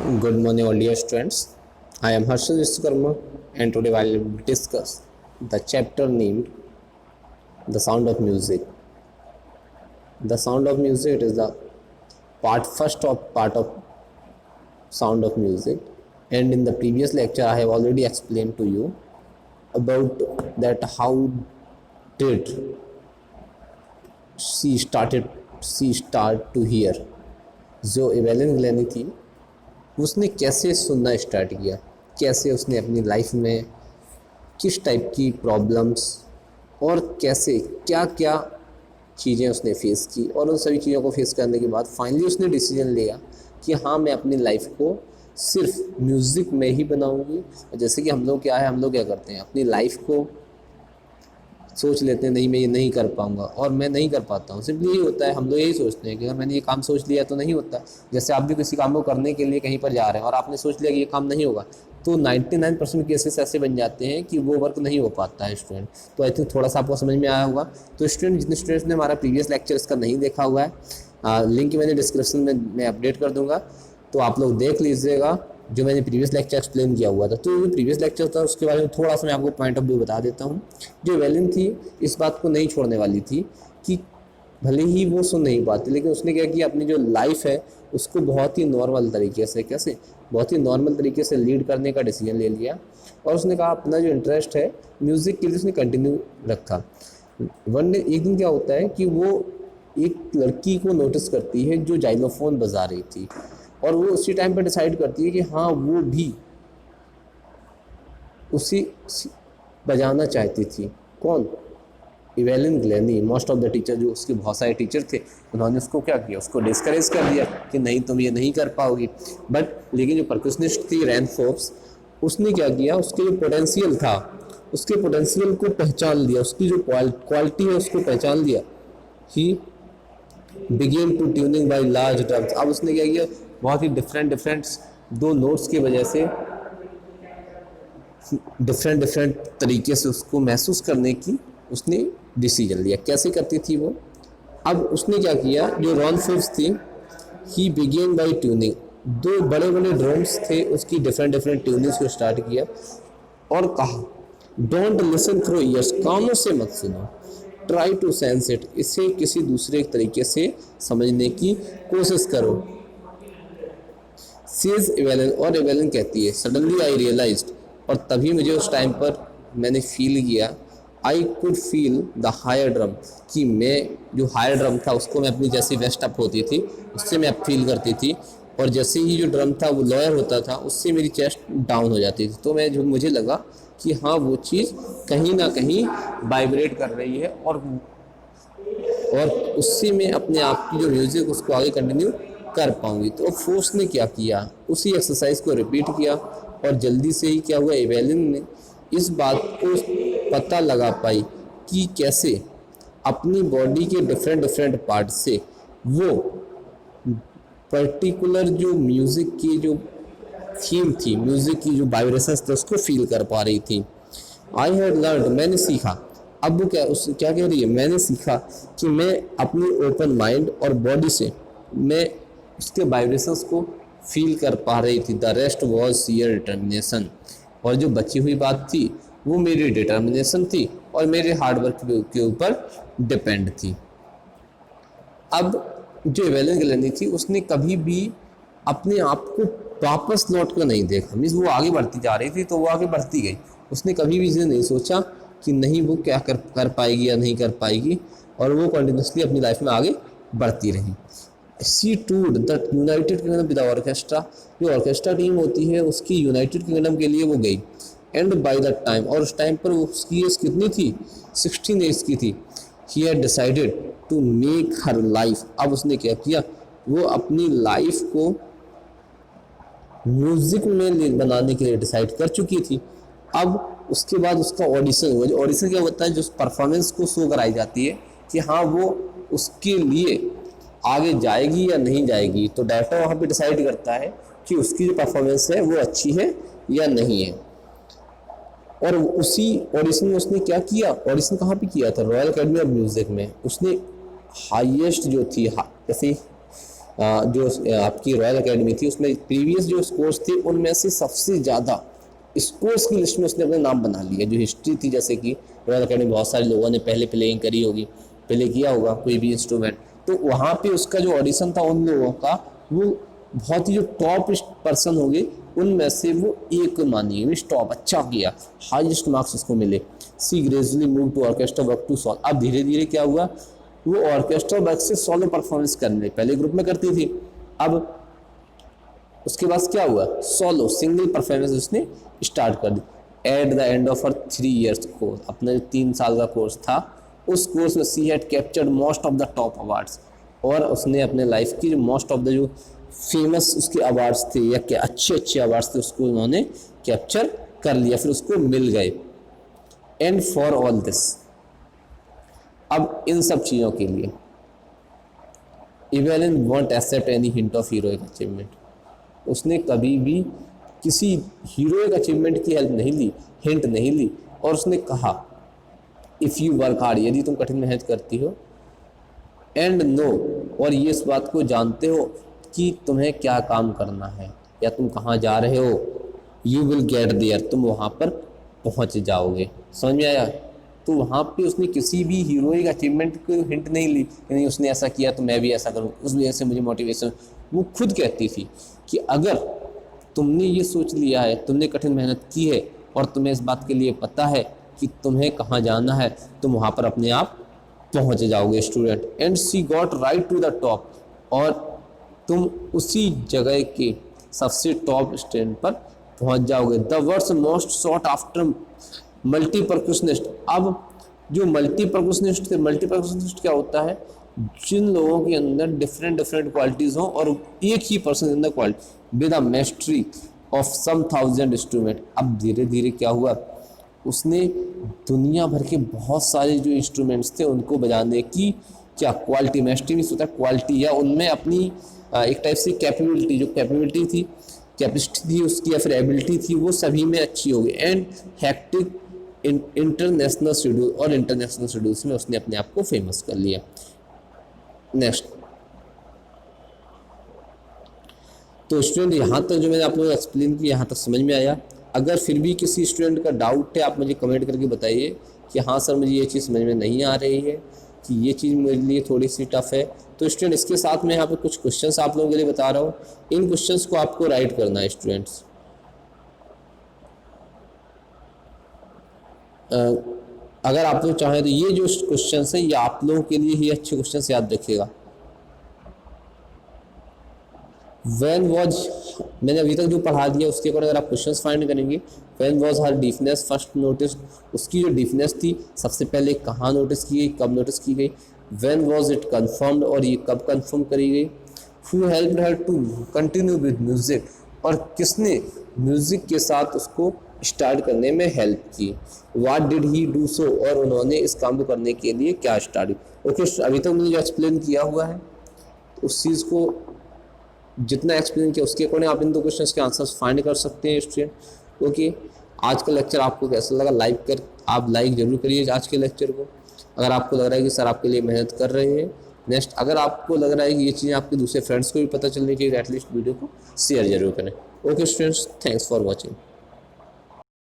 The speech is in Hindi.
Good morning, all dear students. I am Harshal Vishwakarma, and today I will discuss the chapter named "The Sound of Music." The sound of music is the first part of sound of music, and in the previous lecture I have already explained to you about that how did she start to hear. जो एवेलिन ग्लेनी थी उसने कैसे सुनना स्टार्ट किया, कैसे उसने अपनी लाइफ में किस टाइप की प्रॉब्लम्स और कैसे क्या क्या चीज़ें उसने फेस की, और उन सभी चीज़ों को फेस करने के बाद फाइनली उसने डिसीजन लिया कि हाँ मैं अपनी लाइफ को सिर्फ म्यूज़िक में ही बनाऊंगी। जैसे कि हम लोग क्या करते हैं, अपनी लाइफ को सोच लेते हैं नहीं मैं ये नहीं कर पाऊंगा और मैं नहीं कर पाता हूँ। सिंपली यही होता है, हम लोग यही सोचते हैं कि अगर मैंने ये काम सोच लिया तो नहीं होता। जैसे आप भी किसी काम को करने के लिए कहीं पर जा रहे हैं और आपने सोच लिया कि ये काम नहीं होगा, तो 99% केसेस ऐसे बन जाते हैं कि वो वर्क नहीं हो पाता है स्टूडेंट। तो आई थिंक थोड़ा सा आपको समझ में आया होगा। तो जितने स्टूडेंट्स ने हमारा प्रीवियस लेक्चर इसका नहीं देखा हुआ है, लिंक मैंने डिस्क्रिप्शन में मैं अपडेट कर दूँगा, तो आप लोग देख लीजिएगा जो मैंने प्रीवियस लेक्चर एक्सप्लेन किया हुआ था। तो जो प्रीवियस लेक्चर था उसके बारे में थोड़ा सा मैं आपको पॉइंट ऑफ व्यू बता देता हूँ। जो एवेलिन थी इस बात को नहीं छोड़ने वाली थी कि भले ही वो सुन नहीं पाती, लेकिन उसने क्या किया, अपनी जो लाइफ है उसको बहुत ही नॉर्मल तरीके से बहुत ही नॉर्मल तरीके से लीड करने का डिसीजन ले लिया, और उसने कहा अपना जो इंटरेस्ट है म्यूज़िक के लिए उसने कंटिन्यू रखा। वन डे एक दिन क्या होता है कि वो एक लड़की को नोटिस करती है जो जाइलोफोन बजा रही थी, और वो उसी टाइम पर डिसाइड करती है कि हाँ वो भी उसी बजाना चाहती थी। कौन? Evelyn Glenny. Most of the teacher, जो उसके बहुत सारे टीचर थे, उन्होंने उसको क्या किया, उसको डिस्करेज कर दिया कि नहीं तुम ये नहीं कर पाओगी। लेकिन जो परकशनिस्ट थी रैन फोर्ब्स, उसने क्या किया, उसके जो पोटेंशियल था उसके पोटेंशियल को पहचान लिया, उसकी जो क्वालिटी है उसको पहचान लिया। He begin to tuning by large drums. अब उसने क्या किया, बहुत ही डिफरेंट दो नोट्स की वजह से डिफरेंट तरीके से उसको महसूस करने की उसने डिसीजन लिया। कैसे करती थी वो? अब उसने क्या किया, जो रॉन फोर्ब्स थी, ही बिगेन बाय ट्यूनिंग, दो बड़े ड्रम्स थे उसकी डिफरेंट ट्यूनिंग्स को स्टार्ट किया और कहा डोंट लिसन थ्रू ईयर्स, कानों से मत सुनो, ट्राई टू सेंस इट, इसे किसी दूसरे तरीके से समझने की कोशिश करो। सीज एवेलिन, और एवेलिन कहती है सडनली आई रियलाइज्ड, और तभी मुझे उस टाइम पर मैंने फील किया, I could feel the higher drum, कि मैं जो हायर ड्रम था उसको मैं अपनी जैसी वेस्ट अप होती थी उससे मैं अब फील करती थी, और जैसे ही जो ड्रम था वो लोअर होता था उससे मेरी चेस्ट डाउन हो जाती थी। तो मुझे लगा कि हाँ वो चीज़ कहीं ना कहीं वाइब्रेट कर रही है, और उससे मैं अपने आप की जो म्यूज़िक उसको आगे कंटिन्यू कर पाऊंगी। तो फोर्स ने क्या किया, उसी एक्सरसाइज को रिपीट किया, और जल्दी से ही क्या हुआ, एवेलिन ने इस बात को पता लगा पाई कि कैसे अपनी बॉडी के डिफरेंट पार्ट से वो पर्टिकुलर जो म्यूज़िक की जो थीम थी, म्यूज़िक की जो वाइब्रेशंस थे उसको फील कर पा रही थी। आई हैड लर्न, मैंने सीखा। अब वो क्या कह रही है, मैंने सीखा कि मैं अपनी ओपन माइंड और बॉडी से मैं उसके वाइब्रेशंस को फील कर पा रही थी। The rest was sheer determination, और जो बची हुई बात थी वो मेरी डिटर्मिनेशन थी और मेरे हार्डवर्क के ऊपर डिपेंड थी। अब जो एवेलिन ग्लेनी थी उसने कभी भी अपने आप को वापस लौट कर नहीं देखा। मीन्स वो आगे बढ़ती जा रही थी तो वो आगे बढ़ती गई, उसने कभी भी ये नहीं सोचा कि नहीं वो क्या कर पाएगी या नहीं कर पाएगी, और वो कंटिन्यूसली अपनी लाइफ में आगे बढ़ती रही। She toured the United Kingdom with orchestra, जो ऑर्केस्ट्रा टीम होती है उसकी यूनाइटेड किंगडम के लिए वो गई। एंड बाय द टाइम, और उस टाइम पर उसकी एज कितनी थी, 16 एज की थी। He had decided to make her life, अब उसने क्या किया, वो अपनी लाइफ को म्यूजिक में बनाने के लिए डिसाइड कर चुकी थी। अब उसके बाद उसका ऑडिशन हुआ। जो ऑडिशन क्या होता है, जो परफॉर्मेंस को शो कराई जाती है कि हाँ वो उसके लिए आगे जाएगी या नहीं जाएगी, तो डायरेक्टर वहाँ पे डिसाइड करता है कि उसकी जो परफॉर्मेंस है वो अच्छी है या नहीं है। और उसी ऑडिशन में उसने क्या किया, ऑडिशन कहाँ पे किया था, रॉयल अकेडमी ऑफ म्यूज़िक में। उसने हाईएस्ट जो थी, जैसे जो आपकी रॉयल एकेडमी थी उसमें प्रीवियस जो स्कोर्स थे उनमें से सबसे ज़्यादा स्कोर्स की लिस्ट में उसने अपना नाम बना लिया। जो हिस्ट्री थी, जैसे कि रॉयल एकेडमी बहुत सारे लोगों ने पहले प्लेइंग करी होगी, पहले किया होगा कोई भी इंस्ट्रूमेंट, तो वहाँ पे उसका जो ऑडिशन था उन लोगों का, वो बहुत ही जो टॉप पर्सन हो गए उनमें से वो एक मानिए विच टॉप अच्छा किया, हाईएस्ट मार्क्स उसको मिले। She gradually move to orchestra work to solo. अब धीरे धीरे क्या हुआ, वो ऑर्केस्ट्रा वर्क से सोलो परफॉर्मेंस करने, पहले ग्रुप में करती थी, अब उसके बाद क्या हुआ, सोलो सिंगल परफॉर्मेंस उसने स्टार्ट कर दी। At the end of her 3 years course, अपना जो 3 साल का कोर्स था, उस कोर्स में she had captured most of the top awards, और उसने अपने लाइफ की मोस्ट ऑफ द जो फेमस उसके अवार्ड्स थे या क्या अच्छे अच्छे अवार्ड्स थे उसको उन्होंने कैप्चर कर लिया, फिर उसको मिल गए। एंड फॉर ऑल दिस, अब इन सब चीज़ों के लिए Evelyn won't accept any hint of heroic achievement. उसने कभी भी किसी हीरोइक अचीवमेंट की हेल्प नहीं ली, हिंट नहीं ली, और उसने कहा इफ़ यू वर्क हार्ड, यदि तुम कठिन मेहनत करती हो, एंड नो, और ये इस बात को जानते हो कि तुम्हें क्या काम करना है या तुम कहाँ जा रहे हो, यू विल गेट देयर, तुम वहाँ पर पहुँच जाओगे। समझ में आया? तो वहाँ पे उसने किसी भी हीरोइक अचीवमेंट को हिंट नहीं ली, यानी उसने ऐसा किया तो मैं भी ऐसा करूँ, उस वजह से मुझे मोटिवेशन। वो खुद कहती थी कि अगर तुमने ये सोच लिया है, तुमने कठिन मेहनत की है और तुम्हें इस बात के लिए पता है कि तुम्हें कहाँ जाना है, तुम वहाँ पर अपने आप पहुँच जाओगे student. And she got right to the top, और तुम उसी जगह के सबसे टॉप स्टैंड पर पहुँच जाओगे। The world's most sought after multi percussionist. अब जो मल्टी परकुशनिस्ट थे, मल्टी परकुशनिस्ट क्या होता है, जिन लोगों के अंदर डिफरेंट क्वालिटीज़ हों और एक ही पर्सन के अंदर quality with a mastery of some 1000 instrument. अब धीरे धीरे क्या हुआ, उसने दुनिया भर के बहुत सारे जो इंस्ट्रूमेंट्स थे उनको बजाने की क्या क्वालिटी, मैस्ट्री में होता है क्वालिटी, या उनमें अपनी एक टाइप से कैपेबिलिटी, जो कैपेबिलिटी थी, कैपेसिटी थी उसकी या फिर एबिलिटी थी, वो सभी में अच्छी हो गई। एंड हैक्टिक इंटरनेशनल शेड्यूल, और इंटरनेशनल शेड्यूल्स में उसने अपने आप को फेमस कर लिया। नेक्स्ट, तो स्टूडेंट यहाँ तक जो मैंने आप लोगों को एक्सप्लेन किया, यहाँ तक समझ में आया? अगर फिर भी किसी स्टूडेंट का डाउट है, आप मुझे कमेंट करके बताइए कि हाँ सर मुझे ये चीज़ समझ में नहीं आ रही है, कि ये चीज़ मेरे लिए थोड़ी सी टफ है। तो स्टूडेंट इसके साथ मैं यहाँ पे कुछ क्वेश्चंस आप लोगों के लिए बता रहा हूँ, इन क्वेश्चंस को आपको राइट करना है स्टूडेंट्स। अगर आप लोग चाहें तो ये जो क्वेश्चंस हैं ये आप लोगों के लिए ही अच्छे क्वेश्चंस, याद रखिएगा। When was, मैंने अभी तक जो पढ़ा दिया उसके ऊपर अगर आप क्वेश्चंस फाइंड करेंगे, When was her deafness first noticed, उसकी जो डिफनेस थी सबसे पहले कहाँ नोटिस की गई, कब नोटिस की गई। When was it confirmed, और ये कब कंफर्म करी गई। Who helped her to continue with music, और किसने म्यूज़िक के साथ उसको स्टार्ट करने में हेल्प की। What did he do so, और उन्होंने इस काम को करने के लिए क्या स्टार्ट। ओके, अभी तक मैंने जो एक्सप्लेन किया हुआ है उस चीज़ को जितना एक्सप्लेन किया उसके अकॉर्डिंग आप इन 2 क्वेश्चंस के आंसर्स फाइंड कर सकते हैं स्टूडेंट। ओके, आज का लेक्चर आपको कैसा लगा, आप लाइक जरूर करिए आज के लेक्चर को, अगर आपको लग रहा है कि सर आपके लिए मेहनत कर रहे हैं। नेक्स्ट, अगर आपको लग रहा है कि ये चीज़ें आपके दूसरे फ्रेंड्स को भी पता चलनी चाहिए, एटलीस्ट वीडियो को शेयर जरूर करें। Okay students, thanks for watching.